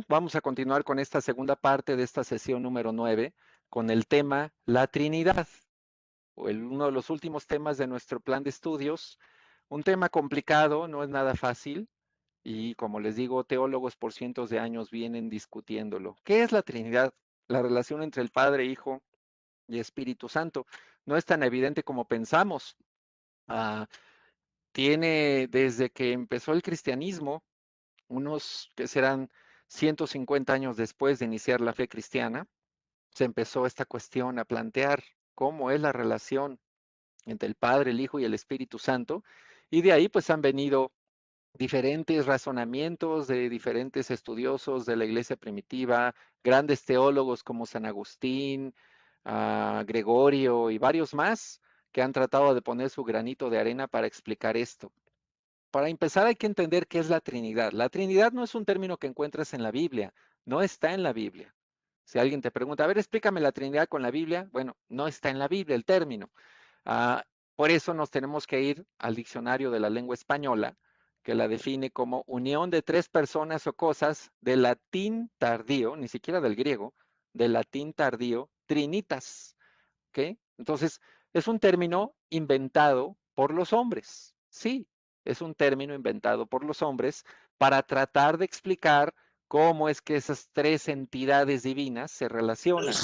Vamos a continuar con esta segunda parte de esta sesión número 9 con el tema la Trinidad, uno de los últimos temas de nuestro plan de estudios. Un tema complicado, no es nada fácil y como les digo, teólogos por cientos de años vienen discutiéndolo. ¿Qué es la Trinidad? La relación entre el Padre, Hijo y Espíritu Santo. No es tan evidente como pensamos. Ah, Tiene desde que empezó el cristianismo, unos que serán 150 años después de iniciar la fe cristiana, se empezó esta cuestión a plantear cómo es la relación entre el Padre, el Hijo y el Espíritu Santo, y de ahí pues han venido diferentes razonamientos de diferentes estudiosos de la iglesia primitiva, grandes teólogos como San Agustín, Gregorio y varios más que han tratado de poner su granito de arena para explicar esto. Para empezar hay que entender qué es la Trinidad. La Trinidad no es un término que encuentras en la Biblia, no está en la Biblia. Si alguien te pregunta, a ver, explícame la Trinidad con la Biblia, bueno, no está en la Biblia el término. Ah, por eso nos tenemos que ir al diccionario de la lengua española, que la define como unión de tres personas o cosas del latín tardío, ni siquiera del griego, del latín tardío, trinitas. ¿Ok? Entonces, es un término inventado por los hombres. Sí, es un término inventado por los hombres para tratar de explicar cómo es que esas tres entidades divinas se relacionan.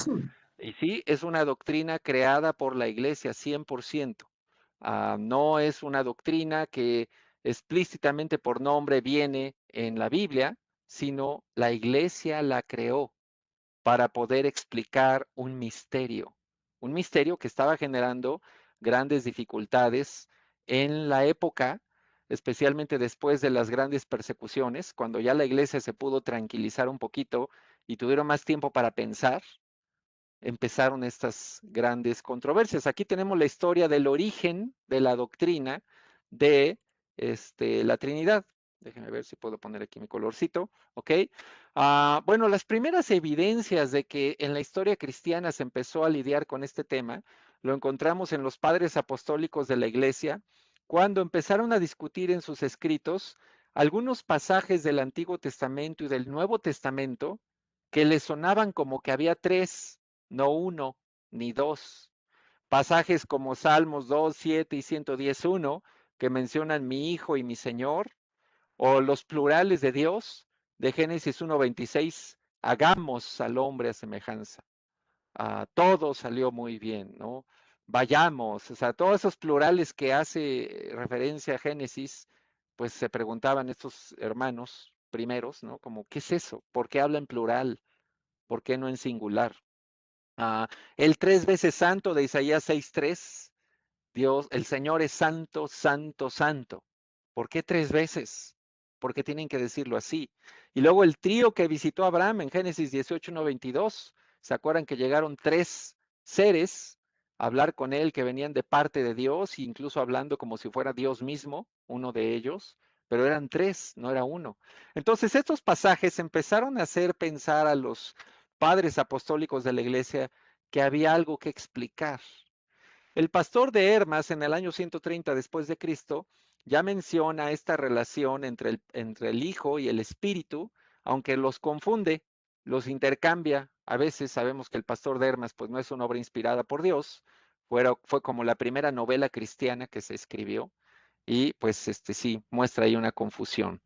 Y sí, es una doctrina creada por la iglesia 100%. No es una doctrina que explícitamente por nombre viene en la Biblia, sino la iglesia la creó para poder explicar un misterio que estaba generando grandes dificultades en la época, especialmente después de las grandes persecuciones, cuando ya la iglesia se pudo tranquilizar un poquito y tuvieron más tiempo para pensar, empezaron estas grandes controversias. Aquí tenemos la historia del origen de la doctrina de la Trinidad. Déjenme ver si puedo poner aquí mi colorcito, ¿ok? Bueno, las primeras evidencias de que en la historia cristiana se empezó a lidiar con este tema, lo encontramos en los padres apostólicos de la iglesia, cuando empezaron a discutir en sus escritos algunos pasajes del Antiguo Testamento y del Nuevo Testamento que les sonaban como que había tres, no uno ni dos. Pasajes como Salmos 2, 7 y 110.1, que mencionan mi Hijo y mi Señor, o los plurales de Dios, de Génesis 1:26, hagamos al hombre a semejanza. Todo salió muy bien, ¿no? Vayamos, o sea, todos esos plurales que hace referencia a Génesis, pues se preguntaban estos hermanos primeros, ¿no? Como, ¿qué es eso? ¿Por qué habla en plural? ¿Por qué no en singular? Ah, el tres veces santo de Isaías 6:3, Dios, el Señor es santo, santo, santo. ¿Por qué tres veces? ¿Por qué tienen que decirlo así? Y luego el trío que visitó a Abraham en Génesis 18:1-22, ¿se acuerdan que llegaron tres seres a hablar con él que venían de parte de Dios, incluso hablando como si fuera Dios mismo, uno de ellos? Pero eran tres, no era uno. Entonces estos pasajes empezaron a hacer pensar a los padres apostólicos de la iglesia que había algo que explicar. El pastor de Hermas en el año 130 después de Cristo ya menciona esta relación entre el Hijo y el Espíritu, aunque los confunde, los intercambia. A veces sabemos que el pastor de Hermas pues no es una obra inspirada por Dios, fue como la primera novela cristiana que se escribió y pues sí, muestra ahí una confusión.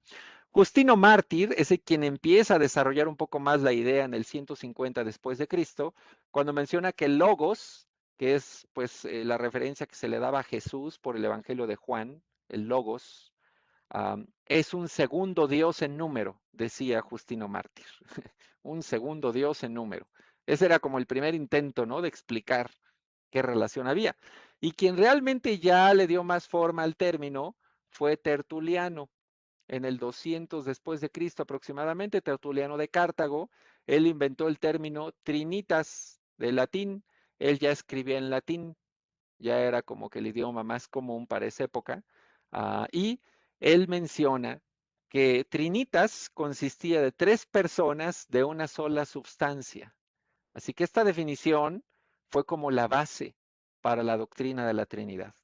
Justino Mártir es el quien empieza a desarrollar un poco más la idea en el 150 después de Cristo, cuando menciona que el logos, que es pues la referencia que se le daba a Jesús por el Evangelio de Juan, el logos, es un segundo Dios en número, decía Justino Mártir. Un segundo Dios en número. Ese era como el primer intento, ¿no? De explicar qué relación había. Y quien realmente ya le dio más forma al término fue Tertuliano en el 200 después de Cristo aproximadamente, Tertuliano de Cartago. Él inventó el término trinitas de latín. Él ya escribía en latín, ya era como que el idioma más común para esa época. Y él menciona que trinitas consistía de tres personas de una sola substancia. Así que esta definición fue como la base para la doctrina de la Trinidad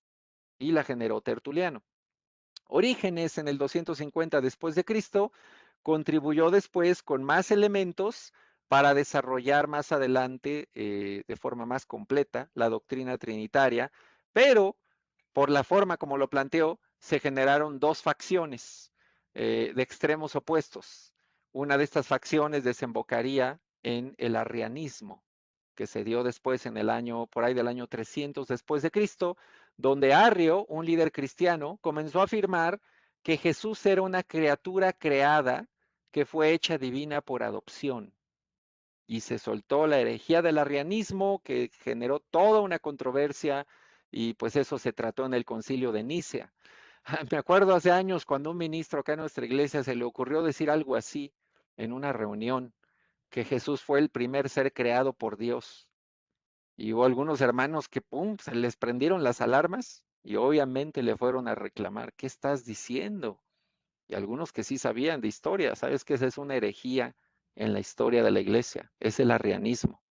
y la generó Tertuliano. Orígenes en el 250 después de Cristo contribuyó después con más elementos para desarrollar más adelante de forma más completa la doctrina trinitaria, pero por la forma como lo planteó, se generaron dos facciones de extremos opuestos. Una de estas facciones desembocaría en el arrianismo, que se dio después en el año, por ahí del año 300 después de Cristo, donde Arrio, un líder cristiano, comenzó a afirmar que Jesús era una criatura creada que fue hecha divina por adopción. Y se soltó la herejía del arrianismo que generó toda una controversia y pues eso se trató en el concilio de Nicea. Me acuerdo hace años cuando un ministro acá en nuestra iglesia se le ocurrió decir algo así en una reunión, que Jesús fue el primer ser creado por Dios. Y hubo algunos hermanos que, pum, se les prendieron las alarmas y obviamente le fueron a reclamar, ¿qué estás diciendo? Y algunos que sí sabían de historia, ¿sabes que esa es una herejía en la historia de la iglesia? Es el arrianismo.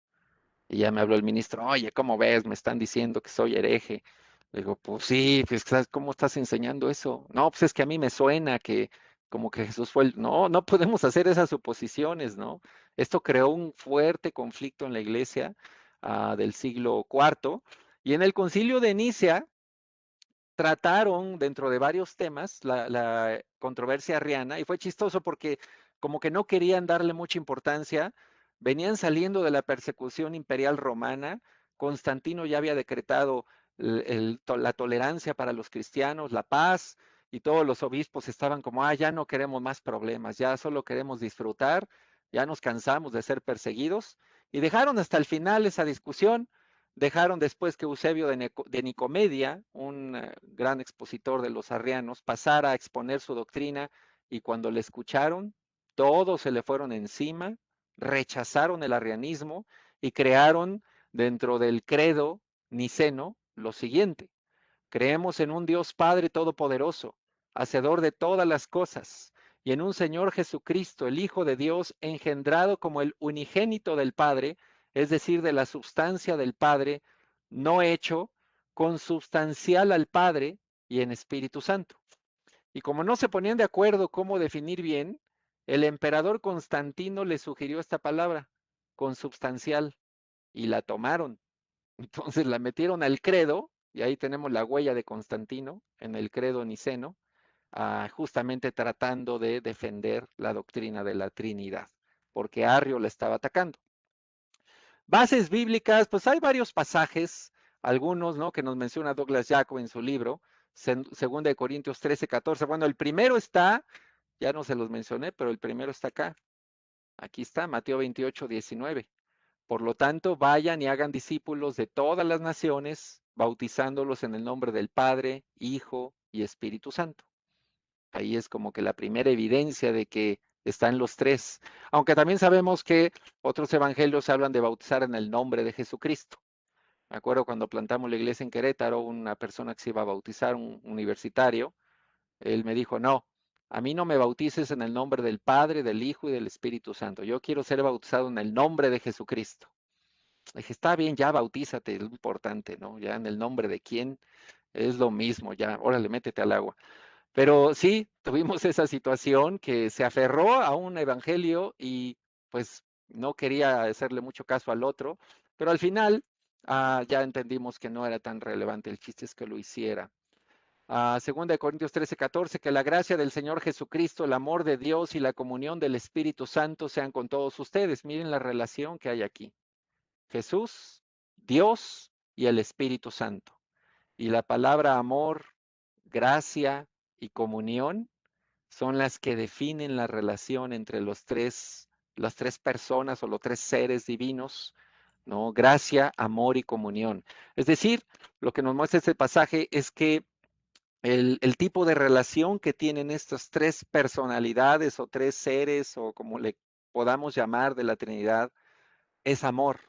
Y ya me habló el ministro, oye, ¿cómo ves? Me están diciendo que soy hereje. Le digo, pues sí, pues ¿cómo estás enseñando eso? No, pues es que a mí me suena que como que Jesús fue el... No, no podemos hacer esas suposiciones, ¿no? Esto creó un fuerte conflicto en la iglesia del siglo IV. Y en el concilio de Nicea, trataron dentro de varios temas la controversia arriana y fue chistoso porque como que no querían darle mucha importancia, venían saliendo de la persecución imperial romana, Constantino ya había decretado la tolerancia para los cristianos, la paz, y todos los obispos estaban como, ya no queremos más problemas, ya solo queremos disfrutar, ya nos cansamos de ser perseguidos, y dejaron hasta el final esa discusión. Dejaron después que Eusebio de Nicomedia, un gran expositor de los arrianos, pasara a exponer su doctrina y cuando le escucharon, todos se le fueron encima, rechazaron el arrianismo y crearon dentro del credo niceno lo siguiente: creemos en un Dios Padre Todopoderoso, hacedor de todas las cosas, y en un Señor Jesucristo, el Hijo de Dios, engendrado como el unigénito del Padre, es decir, de la substancia del Padre, no hecho, consubstancial al Padre y en Espíritu Santo. Y como no se ponían de acuerdo cómo definir bien, el emperador Constantino le sugirió esta palabra, consubstancial, y la tomaron. Entonces la metieron al credo, y ahí tenemos la huella de Constantino en el credo niceno, justamente tratando de defender la doctrina de la Trinidad, porque Arrio la estaba atacando. Bases bíblicas, pues hay varios pasajes, algunos, ¿no?, que nos menciona Douglas Jacob en su libro, segunda de Corintios 13, 14. Bueno, el primero está, ya no se los mencioné, pero el primero está acá. Aquí está, Mateo 28, 19. Por lo tanto, vayan y hagan discípulos de todas las naciones, bautizándolos en el nombre del Padre, Hijo y Espíritu Santo. Ahí es como que la primera evidencia de que están los tres. Aunque también sabemos que otros evangelios hablan de bautizar en el nombre de Jesucristo. Me acuerdo cuando plantamos la iglesia en Querétaro, una persona que se iba a bautizar, un universitario, él me dijo, no, a mí no me bautices en el nombre del Padre, del Hijo y del Espíritu Santo. Yo quiero ser bautizado en el nombre de Jesucristo. Le dije, está bien, ya bautízate, es lo importante, ¿no? Ya en el nombre de quién es lo mismo, ya, órale, métete al agua. Pero sí, tuvimos esa situación que se aferró a un evangelio y pues no quería hacerle mucho caso al otro, pero al final ya entendimos que no era tan relevante, el chiste es que lo hiciera. Segunda de Corintios 13, 14, que la gracia del Señor Jesucristo, el amor de Dios y la comunión del Espíritu Santo sean con todos ustedes. Miren la relación que hay aquí. Jesús, Dios y el Espíritu Santo. Y la palabra amor, gracia y comunión son las que definen la relación entre las tres personas o los tres seres divinos, ¿no? Gracia, amor y comunión. Es decir, lo que nos muestra este pasaje es que el tipo de relación que tienen estas tres personalidades o tres seres o como le podamos llamar de la Trinidad es amor,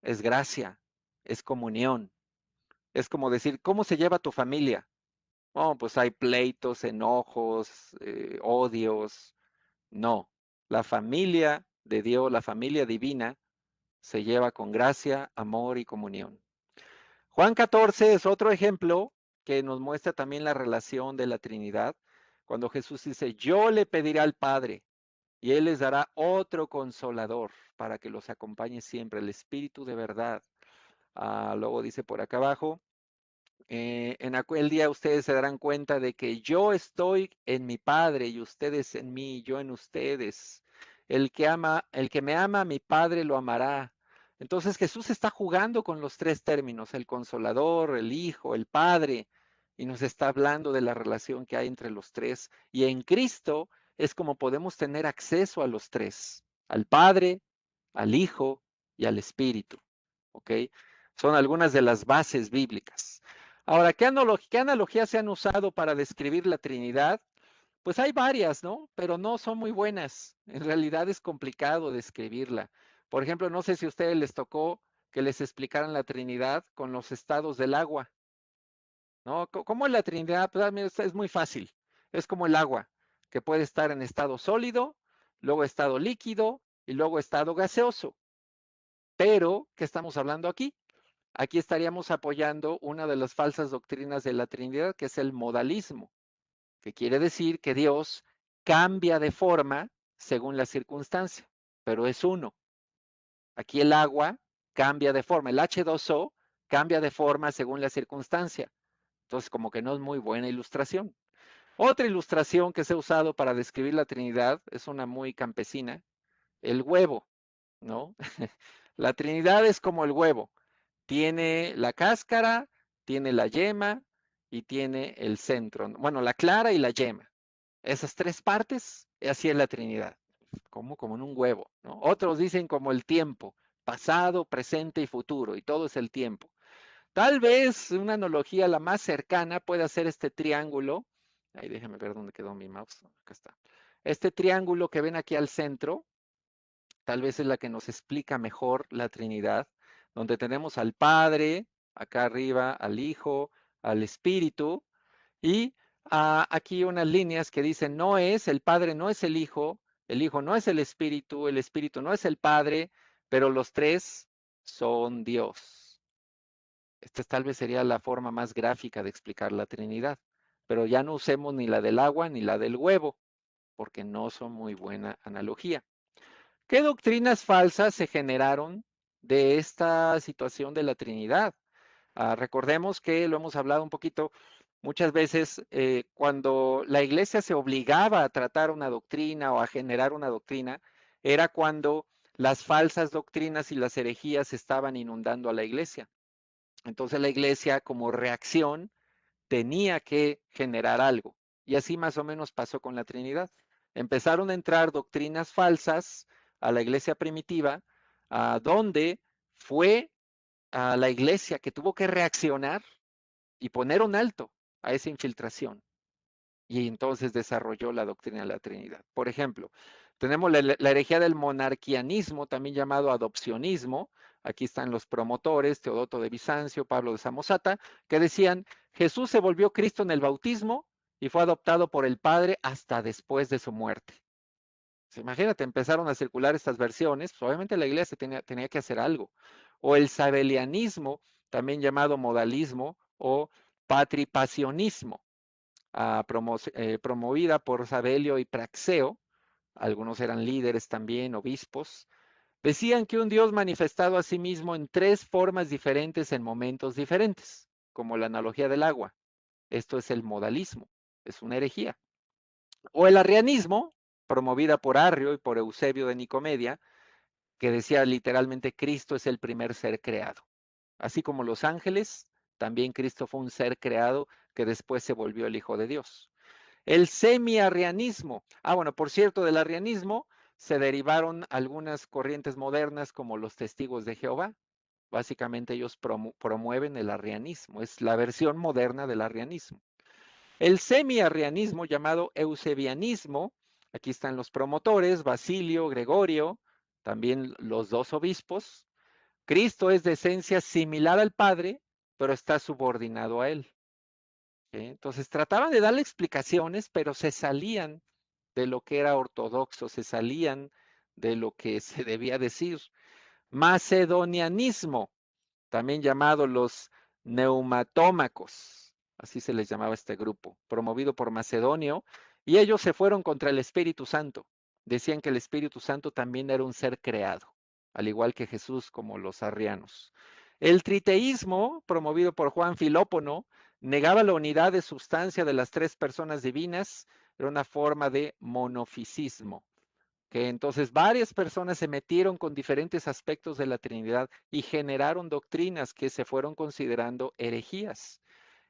es gracia, es comunión. Es como decir, ¿cómo se lleva tu familia? Oh, pues hay pleitos, enojos, odios. No, la familia de Dios, la familia divina, se lleva con gracia, amor y comunión. Juan 14 es otro ejemplo que nos muestra también la relación de la Trinidad, cuando Jesús dice, yo le pediré al Padre. y Él les dará otro consolador para que los acompañe siempre, el Espíritu de verdad. Luego dice por acá abajo, en aquel día ustedes se darán cuenta de que yo estoy en mi Padre y ustedes en mí, yo en ustedes. El que me ama, mi Padre lo amará. Entonces Jesús está jugando con los tres términos, el consolador, el Hijo, el Padre, y nos está hablando de la relación que hay entre los tres. Y en Cristo es como podemos tener acceso a los tres, al Padre, al Hijo y al Espíritu. ¿Ok? Son algunas de las bases bíblicas. Ahora, ¿qué analogías se han usado para describir la Trinidad? Pues hay varias, ¿no? Pero no son muy buenas. En realidad es complicado describirla. Por ejemplo, no sé si a ustedes les tocó que les explicaran la Trinidad con los estados del agua, ¿no? ¿Cómo es la Trinidad? Pues mira, es muy fácil. Es como el agua, que puede estar en estado sólido, luego estado líquido y luego estado gaseoso. Pero, ¿qué estamos hablando aquí? Aquí estaríamos apoyando una de las falsas doctrinas de la Trinidad, que es el modalismo, que quiere decir que Dios cambia de forma según la circunstancia, pero es uno. Aquí el agua cambia de forma, el H2O cambia de forma según la circunstancia. Entonces, como que no es muy buena ilustración. Otra ilustración que se ha usado para describir la Trinidad es una muy campesina, el huevo, ¿no? La Trinidad es como el huevo. Tiene la cáscara, tiene la yema y tiene el centro. Bueno, la clara y la yema. Esas tres partes, así es la Trinidad. Como en un huevo, ¿no? Otros dicen como el tiempo, pasado, presente y futuro, y todo es el tiempo. Tal vez una analogía la más cercana puede ser este triángulo. Ahí déjenme ver dónde quedó mi mouse. Acá está. Este triángulo que ven aquí al centro, tal vez es la que nos explica mejor la Trinidad, donde tenemos al Padre, acá arriba, al Hijo, al Espíritu, y aquí unas líneas que dicen, no es, el Padre no es el Hijo no es el Espíritu no es el Padre, pero los tres son Dios. Esta tal vez sería la forma más gráfica de explicar la Trinidad, pero ya no usemos ni la del agua ni la del huevo, porque no son muy buena analogía. ¿Qué doctrinas falsas se generaron de esta situación de la Trinidad? Recordemos que lo hemos hablado un poquito, muchas veces cuando la iglesia se obligaba a tratar una doctrina o a generar una doctrina, era cuando las falsas doctrinas y las herejías estaban inundando a la iglesia. Entonces la iglesia como reacción tenía que generar algo. Y así más o menos pasó con la Trinidad. Empezaron a entrar doctrinas falsas a la iglesia primitiva, donde fue a la iglesia que tuvo que reaccionar y poner un alto a esa infiltración. Y entonces desarrolló la doctrina de la Trinidad. Por ejemplo, tenemos la herejía del monarquianismo, también llamado adopcionismo. Aquí están los promotores, Teodoto de Bizancio, Pablo de Samosata, que decían, Jesús se volvió Cristo en el bautismo y fue adoptado por el Padre hasta después de su muerte. Imagínate, empezaron a circular estas versiones, pues obviamente la iglesia tenía que hacer algo. O el sabelianismo, también llamado modalismo, o patripasionismo, promovida por Sabelio y Praxeo, algunos eran líderes también, obispos, decían que un Dios manifestado a sí mismo en tres formas diferentes en momentos diferentes, como la analogía del agua. Esto es el modalismo, es una herejía. O el arrianismo, promovida por Arrio y por Eusebio de Nicomedia, que decía literalmente Cristo es el primer ser creado. Así como los ángeles, también Cristo fue un ser creado que después se volvió el Hijo de Dios. El semi-arrianismo. Bueno, por cierto, del arrianismo se derivaron algunas corrientes modernas como los testigos de Jehová. Básicamente ellos promueven el arrianismo, es la versión moderna del arrianismo. El semi-arrianismo llamado eusebianismo, aquí están los promotores, Basilio, Gregorio, también los dos obispos. Cristo es de esencia similar al Padre, pero está subordinado a él. Entonces trataban de darle explicaciones, pero se salían de lo que era ortodoxo, se salían de lo que se debía decir. Macedonianismo, también llamado los neumatómacos, así se les llamaba este grupo, promovido por Macedonio, y ellos se fueron contra el Espíritu Santo. decían que el Espíritu Santo también era un ser creado, al igual que Jesús, como los arrianos. El triteísmo, promovido por Juan Filópono, negaba la unidad de sustancia de las tres personas divinas, era una forma de monofisismo, que entonces varias personas se metieron con diferentes aspectos de la Trinidad y generaron doctrinas que se fueron considerando herejías.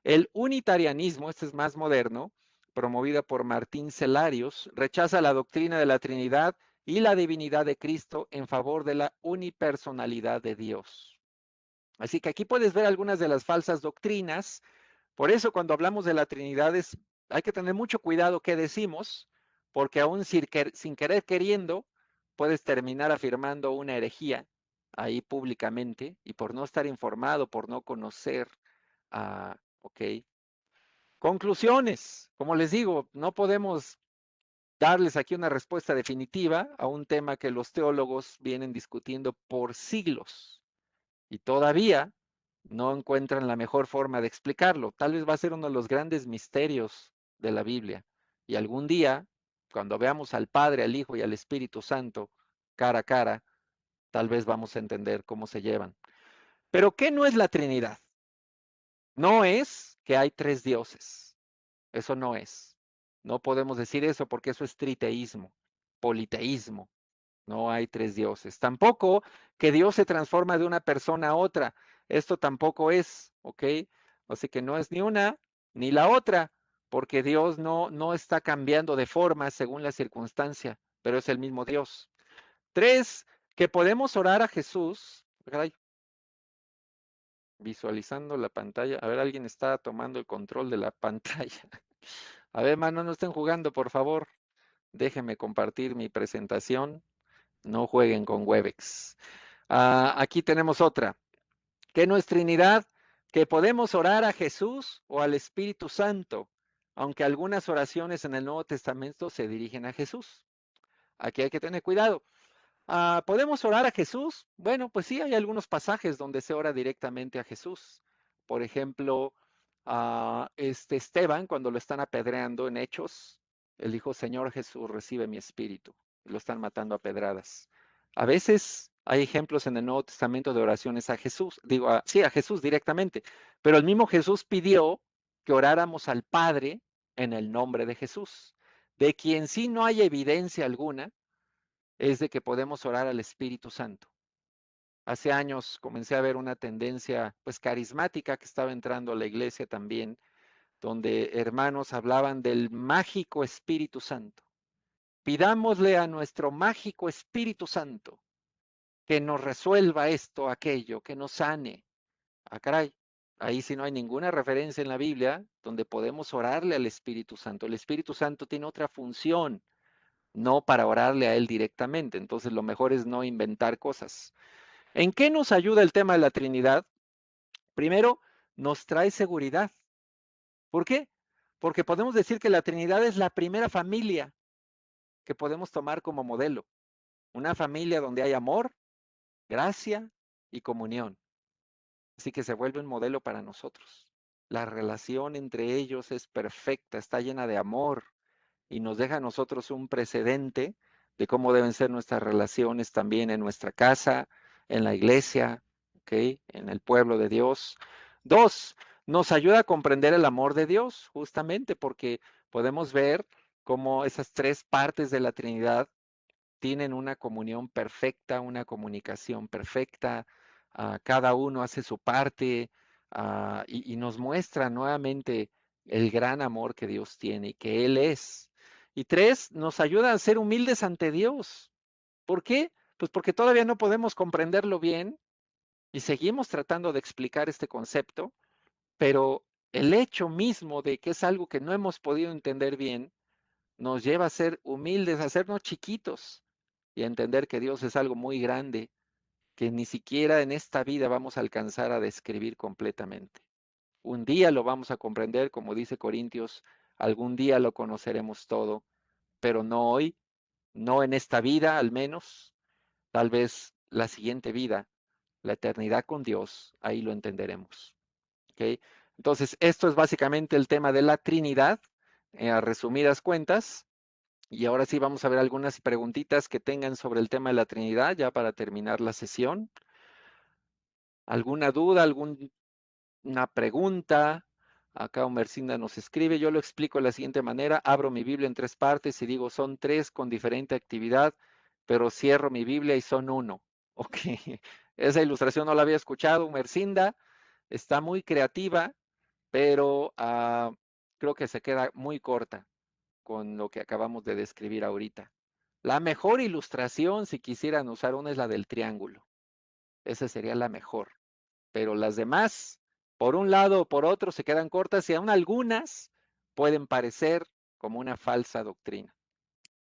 El unitarianismo, este es más moderno, promovida por Martín Celarius, rechaza la doctrina de la Trinidad y la divinidad de Cristo en favor de la unipersonalidad de Dios. Así que aquí puedes ver algunas de las falsas doctrinas. Por eso cuando hablamos de la Trinidad hay que tener mucho cuidado qué decimos, porque aún sin querer queriendo puedes terminar afirmando una herejía ahí públicamente y por no estar informado, por no conocer, ok. Conclusiones, como les digo, no podemos darles aquí una respuesta definitiva a un tema que los teólogos vienen discutiendo por siglos y todavía no encuentran la mejor forma de explicarlo. Tal vez va a ser uno de los grandes misterios de la Biblia. Y algún día, cuando veamos al Padre, al Hijo y al Espíritu Santo cara a cara, tal vez vamos a entender cómo se llevan. Pero ¿qué no es la Trinidad? No es que hay tres dioses. Eso no es. No podemos decir eso porque eso es triteísmo, politeísmo. No hay tres dioses. Tampoco que Dios se transforma de una persona a otra. Esto tampoco es, ¿ok? Así que no es ni una ni la otra, porque Dios no está cambiando de forma según la circunstancia, pero es el mismo Dios. Tres, que podemos orar a Jesús. Caray, visualizando la pantalla. A ver, alguien está tomando el control de la pantalla. A ver, mano, no estén jugando, por favor. Déjenme compartir mi presentación. No jueguen con Webex. Aquí tenemos otra. Que no es Trinidad, que podemos orar a Jesús o al Espíritu Santo, aunque algunas oraciones en el Nuevo Testamento se dirigen a Jesús. Aquí hay que tener cuidado. ¿Podemos orar a Jesús? Bueno, pues sí, hay algunos pasajes donde se ora directamente a Jesús. Por ejemplo, Esteban, cuando lo están apedreando en Hechos, él dijo, Señor Jesús, recibe mi espíritu. Y lo están matando a pedradas. A veces hay ejemplos en el Nuevo Testamento de oraciones a Jesús, digo, sí, a Jesús directamente, pero el mismo Jesús pidió que oráramos al Padre en el nombre de Jesús, de quien sí no hay evidencia alguna es de que podemos orar al Espíritu Santo. Hace años comencé a ver una tendencia pues carismática que estaba entrando a la iglesia también, donde hermanos hablaban del mágico Espíritu Santo. Pidámosle a nuestro mágico Espíritu Santo que nos resuelva esto, aquello, que nos sane. Caray, ahí sí no hay ninguna referencia en la Biblia donde podemos orarle al Espíritu Santo. El Espíritu Santo tiene otra función, no para orarle a Él directamente. Entonces lo mejor es no inventar cosas. ¿En qué nos ayuda el tema de la Trinidad? Primero, nos trae seguridad. ¿Por qué? Porque podemos decir que la Trinidad es la primera familia que podemos tomar como modelo. Una familia donde hay amor, gracia y comunión. Así que se vuelve un modelo para nosotros. La relación entre ellos es perfecta, está llena de amor y nos deja a nosotros un precedente de cómo deben ser nuestras relaciones también en nuestra casa, en la iglesia, ¿ok? En el pueblo de Dios. Dos, nos ayuda a comprender el amor de Dios, justamente porque podemos ver cómo esas tres partes de la Trinidad tienen una comunión perfecta, una comunicación perfecta, cada uno hace su parte y nos muestra nuevamente el gran amor que Dios tiene y que Él es. Y tres, nos ayuda a ser humildes ante Dios. ¿Por qué? Pues porque todavía no podemos comprenderlo bien y seguimos tratando de explicar este concepto, pero el hecho mismo de que es algo que no hemos podido entender bien, nos lleva a ser humildes, a hacernos chiquitos y a entender que Dios es algo muy grande que ni siquiera en esta vida vamos a alcanzar a describir completamente. Un día lo vamos a comprender, como dice Corintios, algún día lo conoceremos todo, pero no hoy, no en esta vida al menos, tal vez la siguiente vida, la eternidad con Dios, ahí lo entenderemos. ¿Okay? Entonces, esto es básicamente el tema de la Trinidad, a resumidas cuentas. Y ahora sí vamos a ver algunas preguntitas que tengan sobre el tema de la Trinidad, ya para terminar la sesión. ¿Alguna duda, alguna pregunta? Acá Omercinda nos escribe, yo lo explico de la siguiente manera, abro mi Biblia en tres partes y digo son tres con diferente actividad, pero cierro mi Biblia y son uno. Ok, esa ilustración no la había escuchado, Omercinda, está muy creativa, pero creo que se queda muy corta con lo que acabamos de describir ahorita. La mejor ilustración, si quisieran usar una, es la del triángulo. Esa sería la mejor. Pero las demás, por un lado o por otro, se quedan cortas y aún algunas pueden parecer como una falsa doctrina.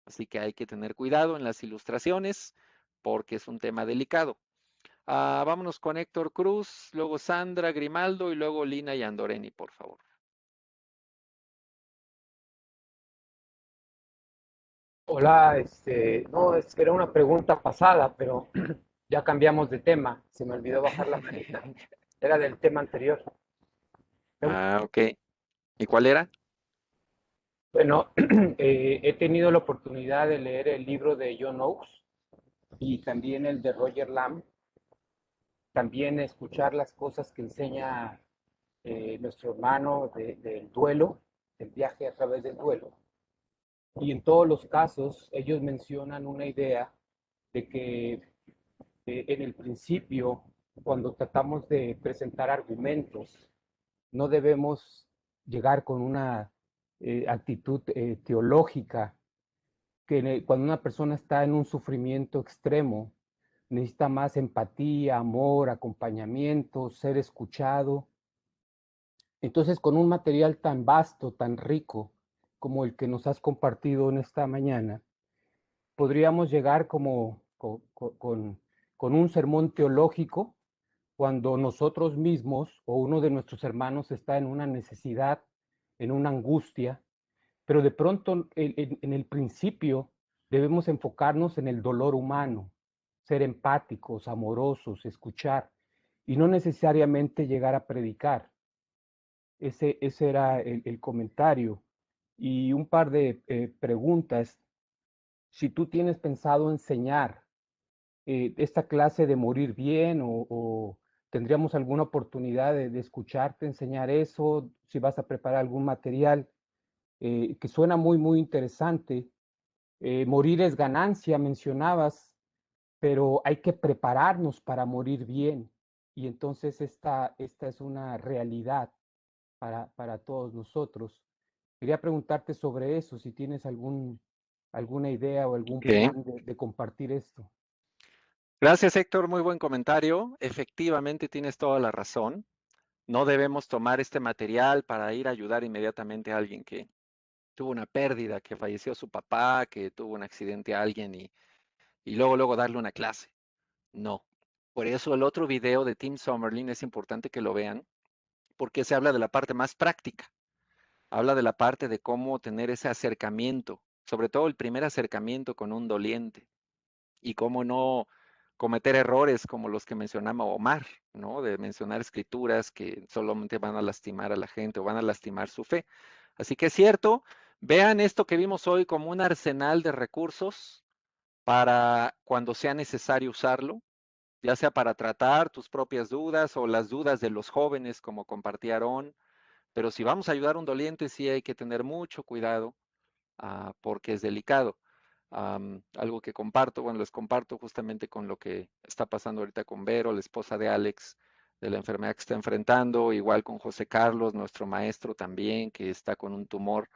Así que hay que tener cuidado en las ilustraciones porque es un tema delicado. Vámonos con Héctor Cruz, luego Sandra Grimaldo y luego Lina y Andoreni, por favor. Hola, no, era una pregunta pasada, pero ya cambiamos de tema. Se me olvidó bajar la manita. Era del tema anterior. Ok. ¿Y cuál era? Bueno, he tenido la oportunidad de leer el libro de John Oakes y también el de Roger Lamb. También escuchar las cosas que enseña nuestro hermano del duelo, del viaje a través del duelo. Y en todos los casos, ellos mencionan una idea de que en el principio, cuando tratamos de presentar argumentos, no debemos llegar con una actitud teológica, que cuando una persona está en un sufrimiento extremo, necesita más empatía, amor, acompañamiento, ser escuchado. Entonces, con un material tan vasto, tan rico como el que nos has compartido en esta mañana, podríamos llegar como con un sermón teológico cuando nosotros mismos o uno de nuestros hermanos está en una necesidad, en una angustia, pero de pronto en el principio debemos enfocarnos en el dolor humano, ser empáticos, amorosos, escuchar y no necesariamente llegar a predicar. Ese era el comentario. Y un par de preguntas. Si tú tienes pensado enseñar esta clase de morir bien o tendríamos alguna oportunidad de escucharte enseñar eso, si vas a preparar algún material que suena muy, muy interesante. Morir es ganancia, mencionabas, pero hay que prepararnos para morir bien. Y entonces esta es una realidad para todos nosotros. Quería preguntarte sobre eso, si tienes alguna idea o algún Ok. plan de compartir esto. Gracias, Héctor. Muy buen comentario. Efectivamente, tienes toda la razón. No debemos tomar este material para ir a ayudar inmediatamente a alguien que tuvo una pérdida, que falleció su papá, que tuvo un accidente a alguien y luego darle una clase. No. Por eso el otro video de Tim Summerlin es importante que lo vean, porque se habla de la parte más práctica. Habla de la parte de cómo tener ese acercamiento, sobre todo el primer acercamiento con un doliente y cómo no cometer errores como los que mencionaba Omar, ¿no? De mencionar escrituras que solamente van a lastimar a la gente o van a lastimar su fe. Así que es cierto, vean esto que vimos hoy como un arsenal de recursos para cuando sea necesario usarlo, ya sea para tratar tus propias dudas o las dudas de los jóvenes, como compartieron. Pero si vamos a ayudar a un doliente, sí hay que tener mucho cuidado porque es delicado. Algo que comparto, bueno, les comparto justamente con lo que está pasando ahorita con Vero, la esposa de Alex, de la enfermedad que está enfrentando, igual con José Carlos, nuestro maestro también, que está con un tumor.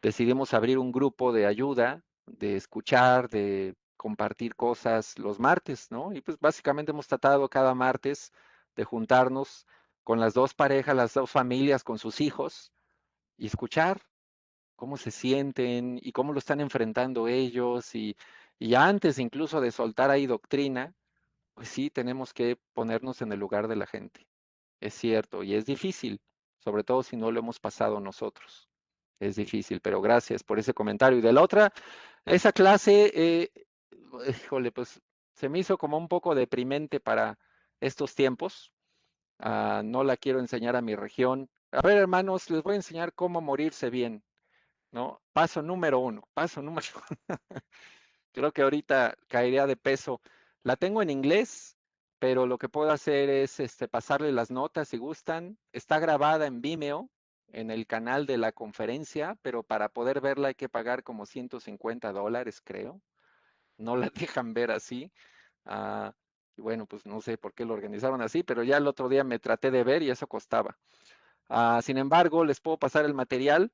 Decidimos abrir un grupo de ayuda, de escuchar, de compartir cosas los martes, ¿no? Y pues básicamente hemos tratado cada martes de juntarnos con las dos parejas, las dos familias, con sus hijos y escuchar cómo se sienten y cómo lo están enfrentando ellos y antes incluso de soltar ahí doctrina, pues sí, tenemos que ponernos en el lugar de la gente. Es cierto, y es difícil, sobre todo si no lo hemos pasado nosotros. Es difícil, pero gracias por ese comentario. Y de la otra, esa clase, híjole, pues se me hizo como un poco deprimente para estos tiempos. No la quiero enseñar a mi región. A ver, hermanos, les voy a enseñar cómo morirse bien. ¿no? Paso número 1, paso número 1. Creo que ahorita caería de peso. La tengo en inglés, pero lo que puedo hacer es pasarle las notas si gustan. Está grabada en Vimeo, en el canal de la conferencia, pero para poder verla hay que pagar como $150, creo. No la dejan ver así. Ah, y bueno, pues no sé por qué lo organizaron así, pero ya el otro día me traté de ver y eso costaba. Sin embargo, les puedo pasar el material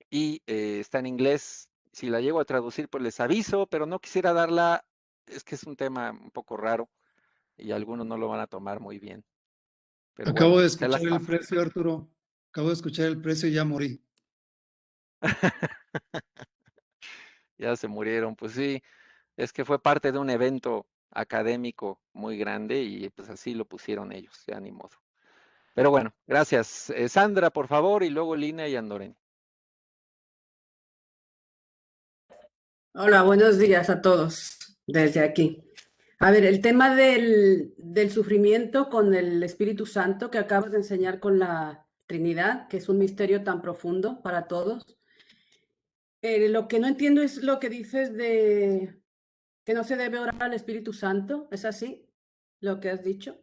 y está en inglés. Si la llego a traducir, pues les aviso, pero no quisiera darla, es que es un tema un poco raro y algunos no lo van a tomar muy bien. Pero bueno, Acabo de se las escuchar el paso. precio, Arturo. Acabo de escuchar el precio y ya morí. Ya se murieron, pues sí, es que fue parte de un evento académico muy grande y pues así lo pusieron ellos, ya ni modo. Pero bueno, gracias. Sandra, por favor, y luego Lina y Andoreni. Hola, buenos días a todos desde aquí. A ver, el tema del sufrimiento con el Espíritu Santo que acabas de enseñar con la Trinidad, que es un misterio tan profundo para todos. Lo que no entiendo es lo que dices de que no se debe orar al Espíritu Santo. ¿Es así lo que has dicho?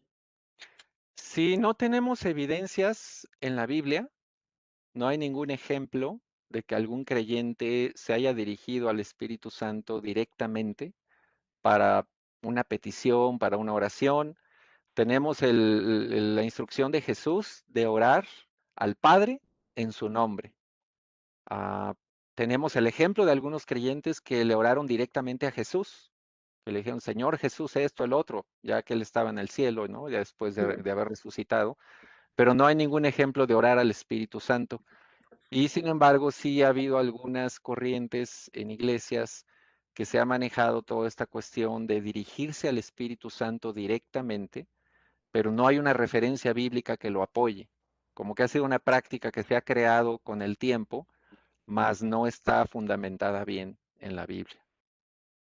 Si no tenemos evidencias en la Biblia, no hay ningún ejemplo de que algún creyente se haya dirigido al Espíritu Santo directamente para una petición, para una oración. Tenemos la instrucción de Jesús de orar al Padre en su nombre. Ah, tenemos el ejemplo de algunos creyentes que le oraron directamente a Jesús, que le dijeron, Señor Jesús, esto, el otro, ya que él estaba en el cielo, ¿no? Ya después de haber resucitado, pero no hay ningún ejemplo de orar al Espíritu Santo. Y sin embargo, sí ha habido algunas corrientes en iglesias que se ha manejado toda esta cuestión de dirigirse al Espíritu Santo directamente, pero no hay una referencia bíblica que lo apoye. Como que ha sido una práctica que se ha creado con el tiempo, mas no está fundamentada bien en la Biblia.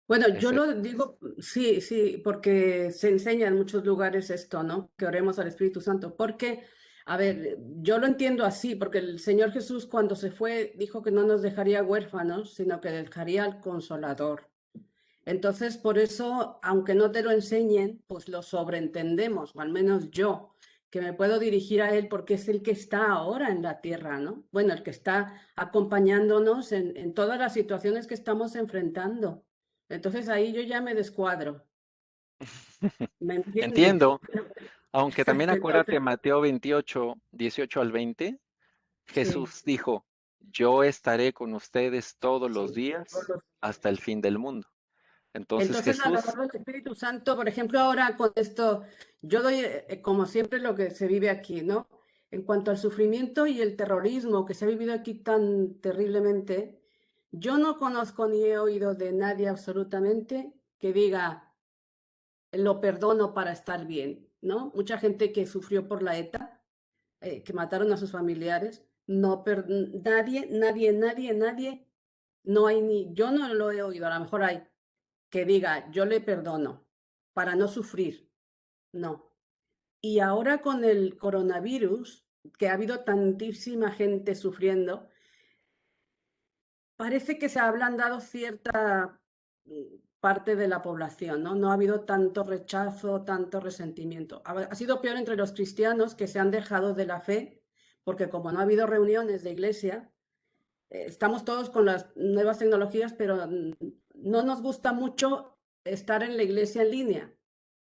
Bueno, yo Ese- lo digo, sí, sí, porque se enseña en muchos lugares esto, ¿no? Que oremos al Espíritu Santo. Porque, a ver, yo lo entiendo así, porque el Señor Jesús cuando se fue dijo que no nos dejaría huérfanos, sino que dejaría al Consolador. Entonces, por eso, aunque no te lo enseñen, pues lo sobreentendemos, o al menos yo, que me puedo dirigir a Él porque es el que está ahora en la tierra, ¿no? Bueno, el que está acompañándonos en todas las situaciones que estamos enfrentando. Entonces ahí yo ya me descuadro, ¿me entiendes? Entiendo, aunque también Entonces, acuérdate Mateo 28, 18 al 20, sí, Jesús dijo, yo estaré con ustedes todos los sí. días hasta el fin del mundo. Entonces Entonces, Jesús, alrededor del Espíritu Santo, por ejemplo, ahora con esto, yo doy, como siempre, lo que se vive aquí, ¿no? En cuanto al sufrimiento y el terrorismo que se ha vivido aquí tan terriblemente, yo no conozco ni he oído de nadie absolutamente que diga, lo perdono para estar bien, ¿no? Mucha gente que sufrió por la ETA, que mataron a sus familiares, no, nadie, no hay ni, yo no lo he oído, a lo mejor hay que diga, yo le perdono para no sufrir. No. Y ahora con el coronavirus, que ha habido tantísima gente sufriendo, parece que se ha ablandado cierta parte de la población, ¿no? No ha habido tanto rechazo, tanto resentimiento. Ha sido peor entre los cristianos que se han dejado de la fe, porque como no ha habido reuniones de iglesia, estamos todos con las nuevas tecnologías, pero no nos gusta mucho estar en la iglesia en línea.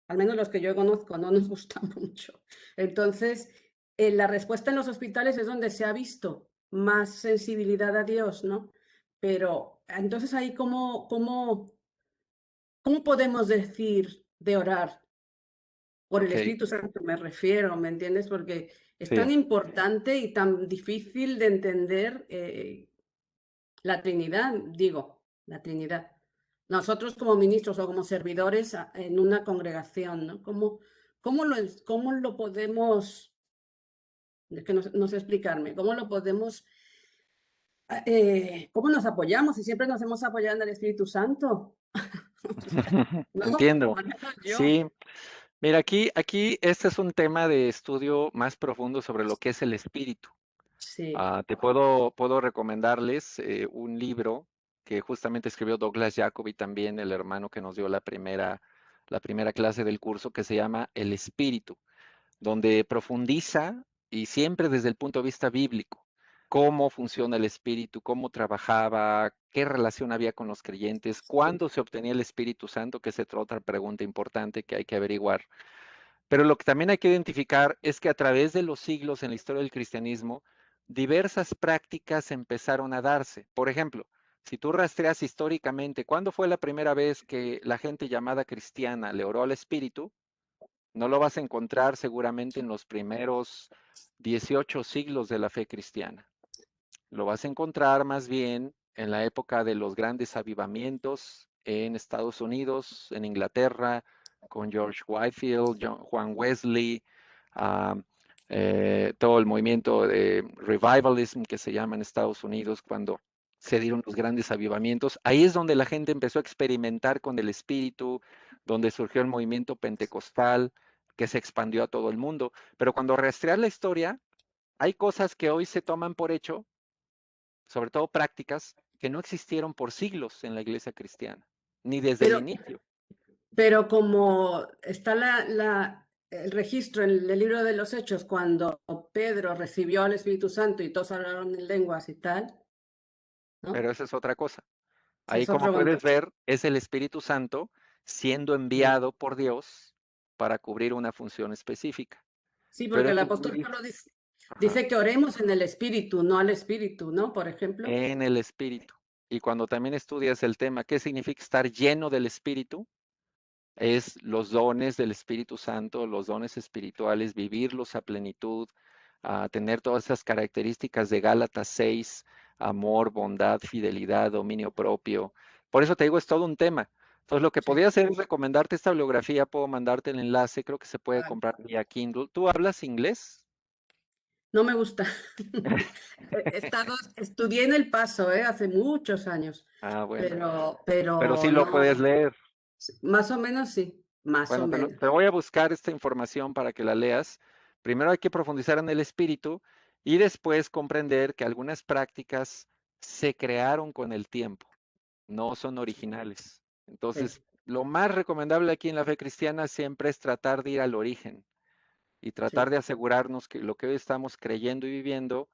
Al menos los que yo conozco, no nos gusta mucho. Entonces, la respuesta en los hospitales es donde se ha visto más sensibilidad a Dios, ¿no? Pero entonces ahí, ¿cómo podemos decir de orar? Por el ok, Espíritu Santo me refiero, ¿me entiendes? Porque es sí, tan importante y tan difícil de entender la Trinidad, digo, la Trinidad. Nosotros como ministros o como servidores en una congregación, ¿no? ¿Cómo lo podemos, es que no sé explicarme, cómo lo podemos, cómo nos apoyamos? Y siempre nos hemos apoyado en el Espíritu Santo. O sea, no, entiendo. al menos yo. Sí, mira, aquí este es un tema de estudio más profundo sobre lo que es el espíritu. Sí. Puedo recomendarles un libro que justamente escribió Douglas Jacoby, también el hermano que nos dio la primera clase del curso, que se llama El Espíritu, donde profundiza, y siempre desde el punto de vista bíblico, cómo funciona el Espíritu, cómo trabajaba, qué relación había con los creyentes, cuándo se obtenía el Espíritu Santo, que es otra pregunta importante que hay que averiguar. Pero lo que también hay que identificar es que a través de los siglos en la historia del cristianismo, diversas prácticas empezaron a darse. Por ejemplo, si tú rastreas históricamente, ¿cuándo fue la primera vez que la gente llamada cristiana le oró al Espíritu? No lo vas a encontrar seguramente en los primeros 18 siglos de la fe cristiana. Lo vas a encontrar más bien en la época de los grandes avivamientos en Estados Unidos, en Inglaterra, con George Whitefield, Juan Wesley, uh, todo el movimiento de revivalism que se llama en Estados Unidos, cuando se dieron los grandes avivamientos. Ahí es donde la gente empezó a experimentar con el Espíritu, donde surgió el movimiento pentecostal, que se expandió a todo el mundo. Pero cuando rastreas la historia, hay cosas que hoy se toman por hecho, sobre todo prácticas, que no existieron por siglos en la iglesia cristiana, ni desde el Pero, inicio. pero como está el registro en el libro de los Hechos, cuando Pedro recibió al Espíritu Santo y todos hablaron en lenguas y tal, Pero ¿no? esa es otra cosa. Ese Ahí, es como otro puedes contexto. ver, es el Espíritu Santo siendo enviado por Dios para cubrir una función específica. Sí, Pero porque el eso apóstol Pablo ajá, dice que oremos en el Espíritu, no al Espíritu, ¿no? Por ejemplo. en el Espíritu. Y cuando también estudias el tema, ¿qué significa estar lleno del Espíritu? Es los dones del Espíritu Santo, los dones espirituales, vivirlos a plenitud, a tener todas esas características de Gálatas 6, amor, bondad, fidelidad, dominio propio. Por eso te digo, es todo un tema. Entonces, lo que Sí. podría hacer es recomendarte esta bibliografía, puedo mandarte el enlace, creo que se puede Vale. comprar vía Kindle. ¿Tú hablas inglés? No me gusta. Estudié en El Paso, hace muchos años, Ah, bueno, pero pero sí lo puedes no, leer. más o menos sí, más o Bueno, menos. te voy a buscar esta información para que la leas. Primero hay que profundizar en el espíritu y después comprender que algunas prácticas se crearon con el tiempo, no son originales. Sí, Entonces, lo más recomendable aquí en la fe cristiana siempre es tratar de ir al origen y tratar sí. de asegurarnos que lo que hoy estamos creyendo y viviendo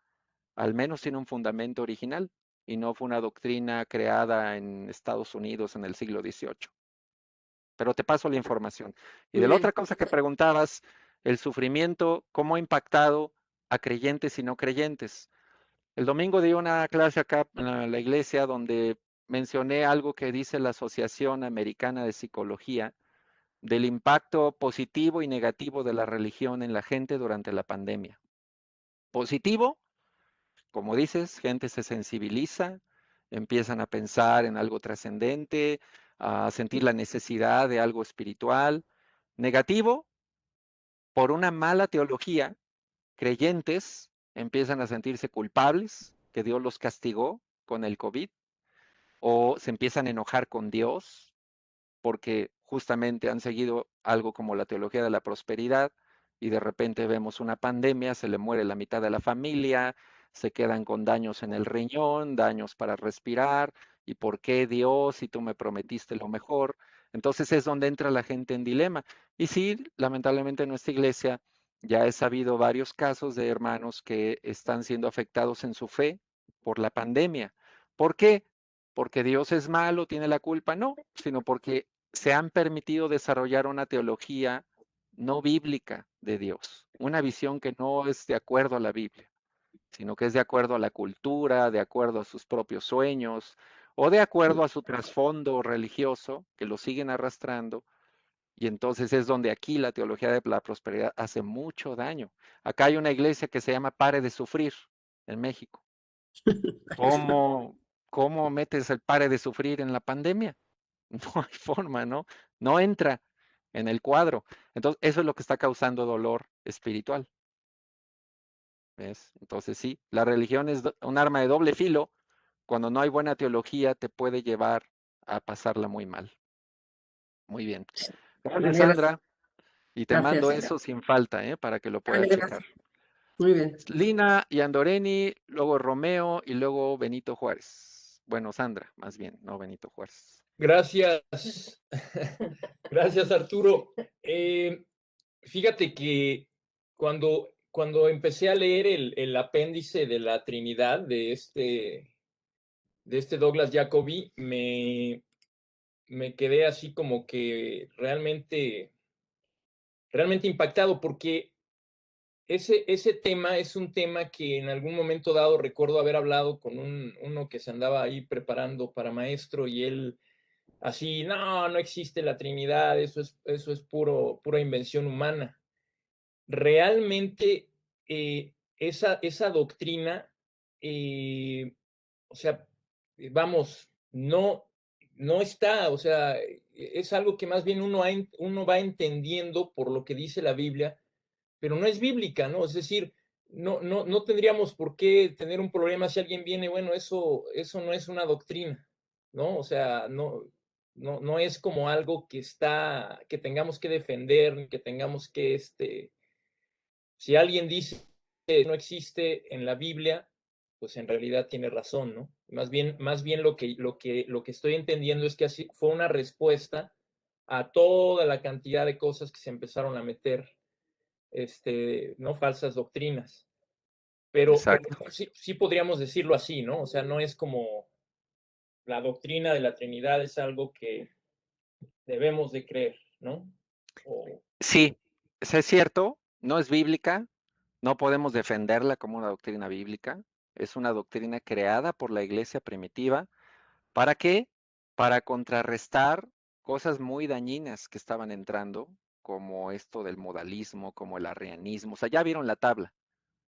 al menos tiene un fundamento original y no fue una doctrina creada en Estados Unidos en el siglo XVIII. Pero te paso la información. Y Muy de la otra bien. cosa que preguntabas, el sufrimiento, ¿cómo ha impactado a creyentes y no creyentes? El domingo di una clase acá en la iglesia donde mencioné algo que dice la Asociación Americana de Psicología del impacto positivo y negativo de la religión en la gente durante la pandemia. Positivo, como dices, gente se sensibiliza, empiezan a pensar en algo trascendente, a sentir la necesidad de algo espiritual. Negativo, por una mala teología, creyentes empiezan a sentirse culpables, que Dios los castigó con el COVID, o se empiezan a enojar con Dios porque justamente han seguido algo como la teología de la prosperidad y de repente vemos una pandemia, se le muere la mitad de la familia, se quedan con daños en el riñón, daños para respirar, y por qué Dios si tú me prometiste lo mejor. Entonces es donde entra la gente en dilema. Y sí, lamentablemente en nuestra iglesia ya he sabido varios casos de hermanos que están siendo afectados en su fe por la pandemia. ¿Por qué? ¿Porque Dios es malo, tiene la culpa? No, sino porque se han permitido desarrollar una teología no bíblica de Dios, una visión que no es de acuerdo a la Biblia, sino que es de acuerdo a la cultura, de acuerdo a sus propios sueños o de acuerdo a su trasfondo religioso que lo siguen arrastrando. Y entonces es donde aquí la teología de la prosperidad hace mucho daño. Acá hay una iglesia que se llama Pare de Sufrir en México. ¿Cómo metes el pare de sufrir en la pandemia? No hay forma, ¿no? No entra en el cuadro. Entonces, eso es lo que está causando dolor espiritual. ¿Ves? Entonces, sí, la religión es un arma de doble filo. Cuando no hay buena teología, te puede llevar a pasarla muy mal. Muy bien. Gracias, Vale, Sandra. Y te mando gracias. eso sin falta, ¿eh? Para que lo Vale, puedas checar. gracias. Muy bien. Lina y Andoreni, luego Romeo y luego Benito Juárez. Bueno, Sandra, más bien, no Benito Juárez. Gracias. Gracias, Arturo. Fíjate que cuando empecé a leer el apéndice de la Trinidad de este Douglas Jacobi, me quedé así como que realmente impactado, porque ese tema es un tema que en algún momento dado recuerdo haber hablado con uno que se andaba ahí preparando para maestro, y él así, no existe la Trinidad, eso es pura invención humana. Realmente esa doctrina, o sea, vamos, no está, o sea, es algo que más bien uno va entendiendo por lo que dice la Biblia, pero no es bíblica, ¿no? Es decir, no tendríamos por qué tener un problema si alguien viene, bueno, eso no es una doctrina, ¿no? O sea, no es como algo que tengamos que defender, ni que tengamos que, si alguien dice que no existe en la Biblia, pues en realidad tiene razón, ¿no? Más bien lo que estoy entendiendo es que así fue una respuesta a toda la cantidad de cosas que se empezaron a meter, ¿no? Falsas doctrinas. Pero sí podríamos decirlo así, ¿no? O sea, no es como la doctrina de la Trinidad es algo que debemos de creer, ¿no? Sí, eso es cierto, no es bíblica, no podemos defenderla como una doctrina bíblica, es una doctrina creada por la iglesia primitiva. ¿Para qué? Para contrarrestar cosas muy dañinas que estaban entrando, como esto del modalismo, como el arrianismo. O sea, ya vieron la tabla.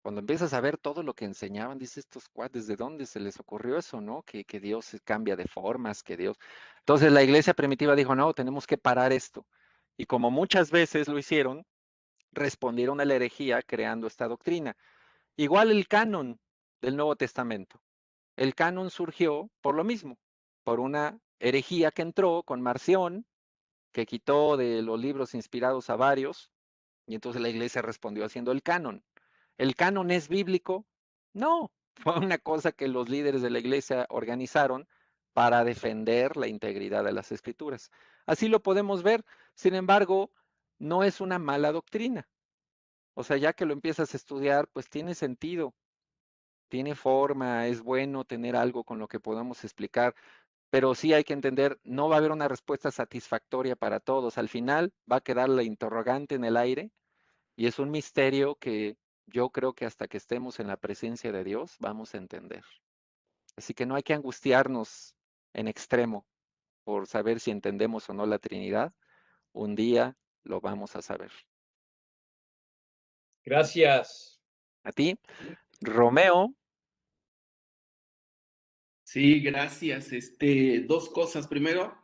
Cuando empiezas a ver todo lo que enseñaban, dices, estos cuates, ¿de dónde se les ocurrió eso, no? Que Dios se cambia de formas, que Dios... Entonces la iglesia primitiva dijo, no, tenemos que parar esto. Y como muchas veces lo hicieron, respondieron a la herejía creando esta doctrina. Igual el canon del Nuevo Testamento. El canon surgió por lo mismo, por una herejía que entró con Marción, que quitó de los libros inspirados a varios, y entonces la iglesia respondió haciendo el canon. ¿El canon es bíblico? No, fue una cosa que los líderes de la iglesia organizaron para defender la integridad de las escrituras. Así lo podemos ver, sin embargo, no es una mala doctrina. O sea, ya que lo empiezas a estudiar, pues tiene sentido, tiene forma, es bueno tener algo con lo que podamos explicar, pero sí hay que entender, no va a haber una respuesta satisfactoria para todos. Al final va a quedar la interrogante en el aire y es un misterio que yo creo que hasta que estemos en la presencia de Dios vamos a entender. Así que no hay que angustiarnos en extremo por saber si entendemos o no la Trinidad. Un día lo vamos a saber. Gracias. A ti, Romeo. Sí, gracias. Dos cosas. Primero,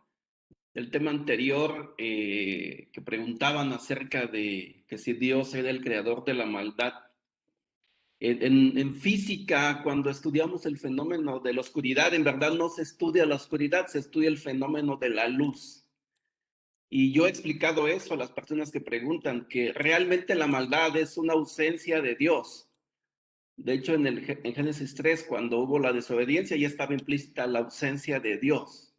el tema anterior que preguntaban acerca de que si Dios era el creador de la maldad. En física, cuando estudiamos el fenómeno de la oscuridad, en verdad no se estudia la oscuridad, se estudia el fenómeno de la luz. Y yo he explicado eso a las personas que preguntan, que realmente la maldad es una ausencia de Dios. De hecho, en Génesis 3, cuando hubo la desobediencia, ya estaba implícita la ausencia de Dios.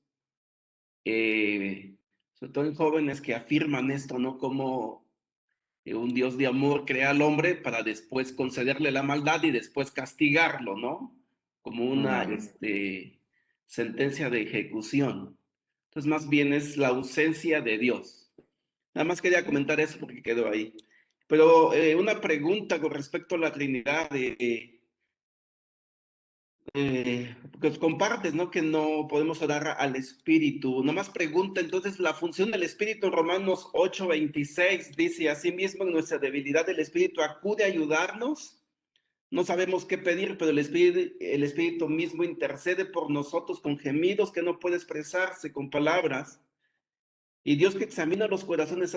Sobre todo en jóvenes que afirman esto, ¿no? Como un Dios de amor crea al hombre para después concederle la maldad y después castigarlo, ¿no? Como una sentencia de ejecución. Entonces, más bien es la ausencia de Dios. Nada más quería comentar eso porque quedó ahí. Pero una pregunta con respecto a la Trinidad, que compartes, ¿no? Que no podemos orar al Espíritu. Nomás pregunta, entonces, la función del Espíritu en Romanos 8:26 dice, asimismo, en nuestra debilidad el Espíritu acude a ayudarnos. No sabemos qué pedir, pero el Espíritu mismo intercede por nosotros con gemidos que no puede expresarse con palabras. Y Dios, que examina los corazones,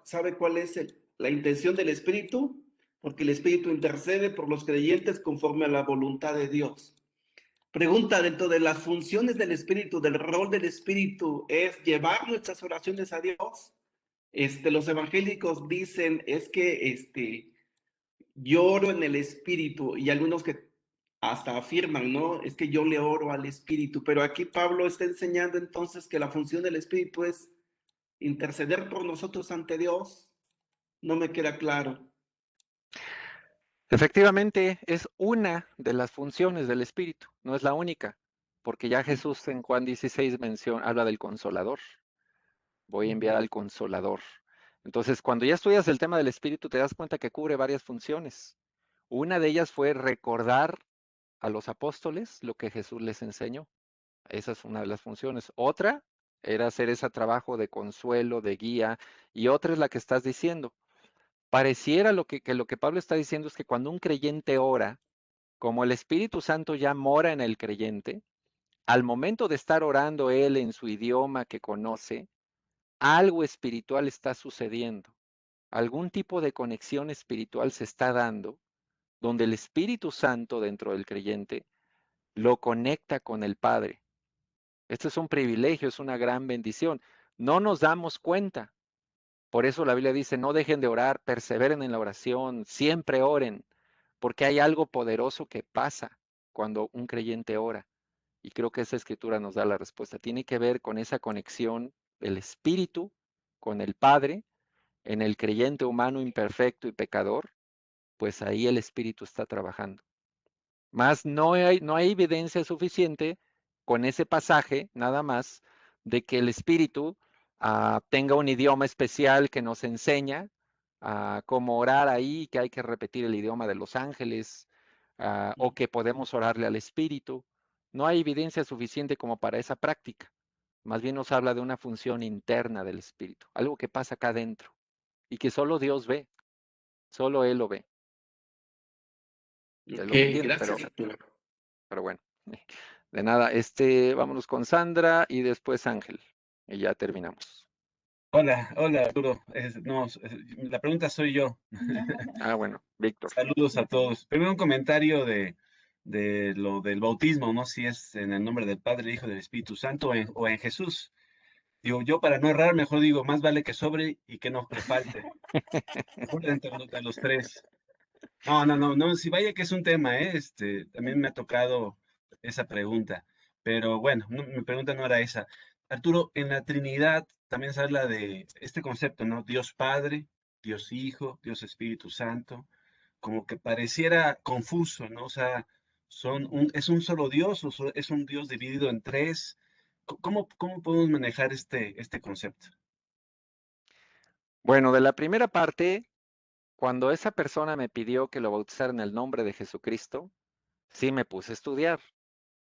sabe cuál es la intención del Espíritu, porque el Espíritu intercede por los creyentes conforme a la voluntad de Dios. Pregunta, dentro de las funciones del Espíritu, del rol del Espíritu, es llevar nuestras oraciones a Dios. Los evangélicos dicen, es que yo oro en el Espíritu, y algunos que hasta afirman, ¿no? Es que yo le oro al Espíritu, pero aquí Pablo está enseñando entonces que la función del Espíritu es interceder por nosotros ante Dios. No me queda claro. Efectivamente, es una de las funciones del Espíritu, no es la única, porque ya Jesús en Juan 16 habla del Consolador. Voy a enviar al Consolador. Entonces, cuando ya estudias el tema del Espíritu, te das cuenta que cubre varias funciones. Una de ellas fue recordar a los apóstoles lo que Jesús les enseñó. Esa es una de las funciones. Otra era hacer ese trabajo de consuelo, de guía, y otra es la que estás diciendo. Pareciera que lo que Pablo está diciendo es que cuando un creyente ora, como el Espíritu Santo ya mora en el creyente, al momento de estar orando él en su idioma que conoce, algo espiritual está sucediendo. Algún tipo de conexión espiritual se está dando, donde el Espíritu Santo dentro del creyente lo conecta con el Padre. Esto es un privilegio, es una gran bendición. No nos damos cuenta. Por eso la Biblia dice, no dejen de orar, perseveren en la oración, siempre oren, porque hay algo poderoso que pasa cuando un creyente ora. Y creo que esa escritura nos da la respuesta. Tiene que ver con esa conexión del Espíritu con el Padre, en el creyente humano imperfecto y pecador, pues ahí el Espíritu está trabajando. Más no hay evidencia suficiente con ese pasaje, nada más, de que el Espíritu tenga un idioma especial que nos enseña cómo orar ahí, que hay que repetir el idioma de los ángeles, o que podemos orarle al Espíritu. No hay evidencia suficiente como para esa práctica. Más bien nos habla de una función interna del Espíritu, algo que pasa acá adentro y que solo Dios ve, solo Él lo ve. Es Ok, lo que entiendo, gracias, Arturo. pero bueno. De nada, vámonos con Sandra y después Ángel. Y ya terminamos. Hola, hola Arturo. La pregunta soy yo. Bueno, Víctor. Saludos a todos. Primero un comentario de lo del bautismo, ¿no? Si es en el nombre del Padre, el Hijo, del Espíritu Santo o en Jesús. Digo, yo para no errar, mejor digo, más vale que sobre y que no que falte. Mejor entre los tres. No, si vaya que es un tema, ¿eh? También me ha tocado esa pregunta, pero bueno, mi pregunta no era esa. Arturo, en la Trinidad también se habla de este concepto, ¿no? Dios Padre, Dios Hijo, Dios Espíritu Santo, como que pareciera confuso, ¿no? O sea, ¿es un solo Dios o es un Dios dividido en tres? ¿Cómo podemos manejar este concepto? Bueno, de la primera parte, cuando esa persona me pidió que lo bautizara en el nombre de Jesucristo, sí me puse a estudiar.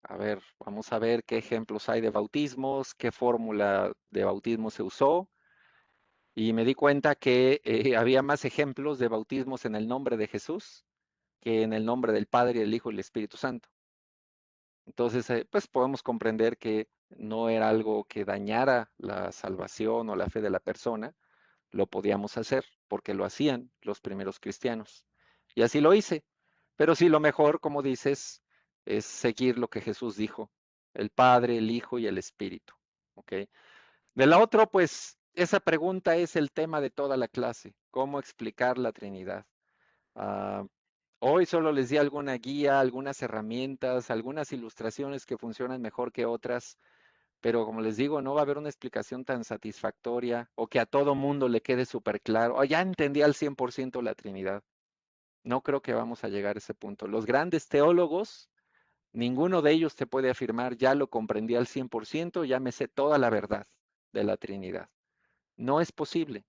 A ver, vamos a ver qué ejemplos hay de bautismos, qué fórmula de bautismo se usó, y me di cuenta que había más ejemplos de bautismos en el nombre de Jesús que en el nombre del Padre, el Hijo y el Espíritu Santo. Entonces, pues podemos comprender que no era algo que dañara la salvación o la fe de la persona, lo podíamos hacer porque lo hacían los primeros cristianos. Y así lo hice. Pero sí, lo mejor, como dices, es seguir lo que Jesús dijo, el Padre, el Hijo y el Espíritu. ¿Ok? De la otra, pues esa pregunta es el tema de toda la clase, cómo explicar la Trinidad. Ah, hoy solo les di alguna guía, algunas herramientas, algunas ilustraciones que funcionan mejor que otras, pero como les digo, no va a haber una explicación tan satisfactoria o que a todo mundo le quede súper claro. Oh, ya entendí al 100% la Trinidad. No creo que vamos a llegar a ese punto. Los grandes teólogos, ninguno de ellos te puede afirmar, ya lo comprendí al 100%, ya me sé toda la verdad de la Trinidad. No es posible.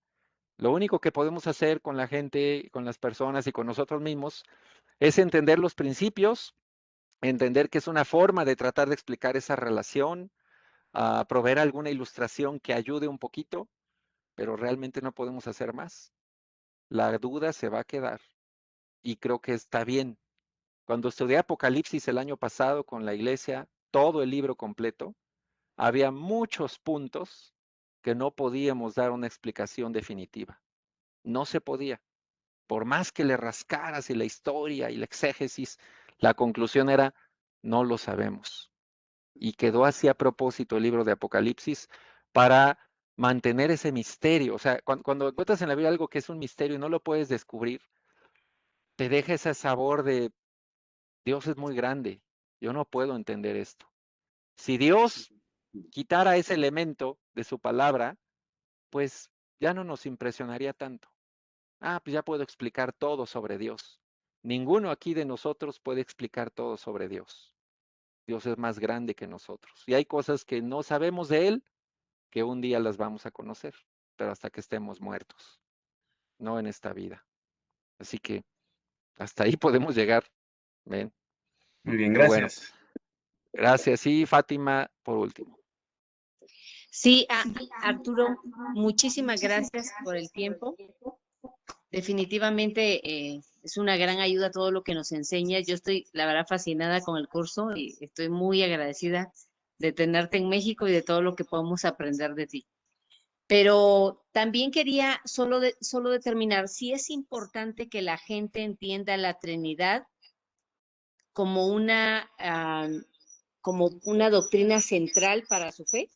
Lo único que podemos hacer con la gente, con las personas y con nosotros mismos es entender los principios, entender que es una forma de tratar de explicar esa relación, proveer alguna ilustración que ayude un poquito, pero realmente no podemos hacer más. La duda se va a quedar y creo que está bien. Cuando estudié Apocalipsis el año pasado con la iglesia, todo el libro completo, había muchos puntos que no podíamos dar una explicación definitiva. No se podía. Por más que le rascaras y la historia y la exégesis, la conclusión era, no lo sabemos. Y quedó así a propósito el libro de Apocalipsis para mantener ese misterio. O sea, cuando encuentras en la Biblia algo que es un misterio y no lo puedes descubrir, te deja ese sabor de Dios es muy grande, yo no puedo entender esto. Si Dios quitara ese elemento de su palabra, pues ya no nos impresionaría tanto. Ah, pues ya puedo explicar todo sobre Dios. Ninguno aquí de nosotros puede explicar todo sobre Dios. Dios es más grande que nosotros. Y hay cosas que no sabemos de Él que un día las vamos a conocer, pero hasta que estemos muertos, no en esta vida. Así que hasta ahí podemos llegar. ¿Ven? Muy bien, Pero bueno, gracias. gracias. Y Fátima, por último. Sí, Arturo, muchísimas gracias por el tiempo. Definitivamente es una gran ayuda todo lo que nos enseñas. Yo estoy, la verdad, fascinada con el curso y estoy muy agradecida de tenerte en México y de todo lo que podemos aprender de ti. Pero también quería solo determinar si es importante que la gente entienda la Trinidad como como una doctrina central para su fe.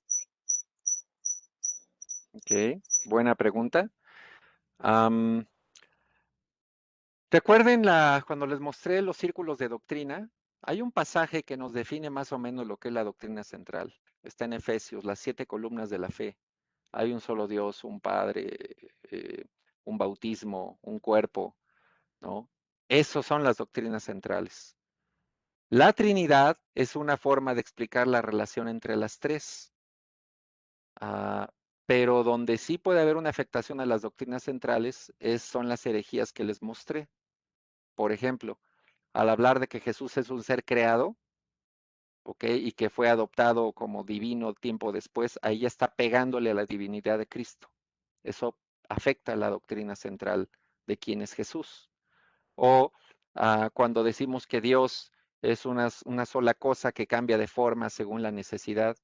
Ok, buena pregunta. Recuerden cuando les mostré los círculos de doctrina, hay un pasaje que nos define más o menos lo que es la doctrina central. Está en Efesios, las 7 columnas de la fe. Hay un solo Dios, un Padre, un bautismo, un cuerpo, ¿no? Esas son las doctrinas centrales. La Trinidad es una forma de explicar la relación entre las tres. Pero donde sí puede haber una afectación a las doctrinas centrales son las herejías que les mostré. Por ejemplo, al hablar de que Jesús es un ser creado, ¿ok? Y que fue adoptado como divino tiempo después, ahí ya está pegándole a la divinidad de Cristo. Eso afecta a la doctrina central de quién es Jesús. O cuando decimos que Dios es una sola cosa que cambia de forma según la necesidad,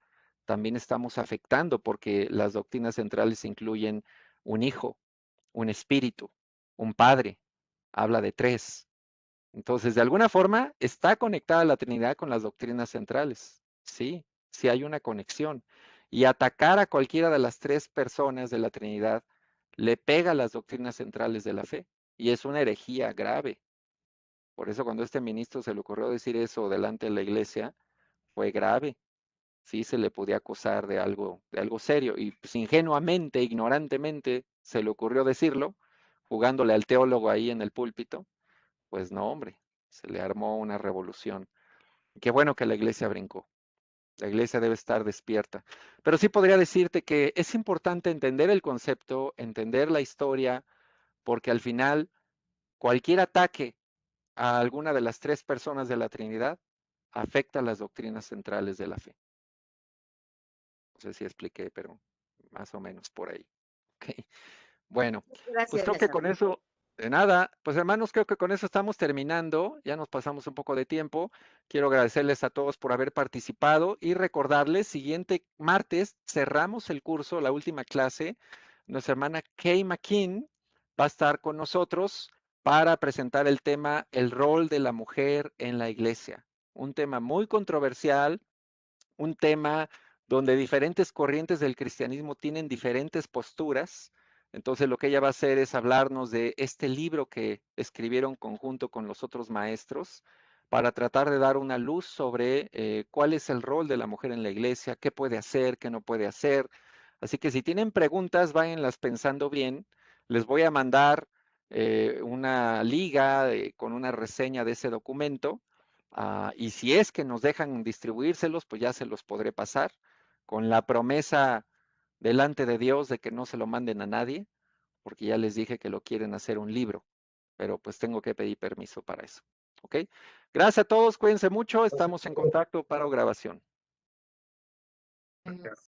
también estamos afectando porque las doctrinas centrales incluyen un hijo, un espíritu, un padre, habla de tres. Entonces, de alguna forma, está conectada la Trinidad con las doctrinas centrales. Sí, sí hay una conexión. Y atacar a cualquiera de las tres personas de la Trinidad le pega a las doctrinas centrales de la fe. Y es una herejía grave. Por eso cuando a este ministro se le ocurrió decir eso delante de la iglesia, fue grave. Sí, se le podía acusar de algo serio. Y pues, ingenuamente, ignorantemente, se le ocurrió decirlo, jugándole al teólogo ahí en el púlpito. Pues no, hombre, se le armó una revolución. Qué bueno que la iglesia brincó. La iglesia debe estar despierta. Pero sí podría decirte que es importante entender el concepto, entender la historia, porque al final cualquier ataque a alguna de las tres personas de la Trinidad afecta las doctrinas centrales de la fe. No sé si expliqué, pero más o menos por ahí. Okay. Bueno, pues creo que con eso, de nada, pues hermanos, creo que con eso estamos terminando. Ya nos pasamos un poco de tiempo. Quiero agradecerles a todos por haber participado y recordarles, siguiente martes cerramos el curso, la última clase. Nuestra hermana Kay McKean va a estar con nosotros para presentar el tema El rol de la mujer en la iglesia. Un tema muy controversial, un tema donde diferentes corrientes del cristianismo tienen diferentes posturas. Entonces lo que ella va a hacer es hablarnos de este libro que escribieron conjunto con los otros maestros para tratar de dar una luz sobre cuál es el rol de la mujer en la iglesia, qué puede hacer, qué no puede hacer. Así que si tienen preguntas, váyanlas pensando bien. Les voy a mandar una liga con una reseña de ese documento. Y si es que nos dejan distribuírselos, pues ya se los podré pasar con la promesa delante de Dios de que no se lo manden a nadie, porque ya les dije que lo quieren hacer un libro, pero pues tengo que pedir permiso para eso. ¿Ok? Gracias a todos, cuídense mucho, estamos en contacto para grabación.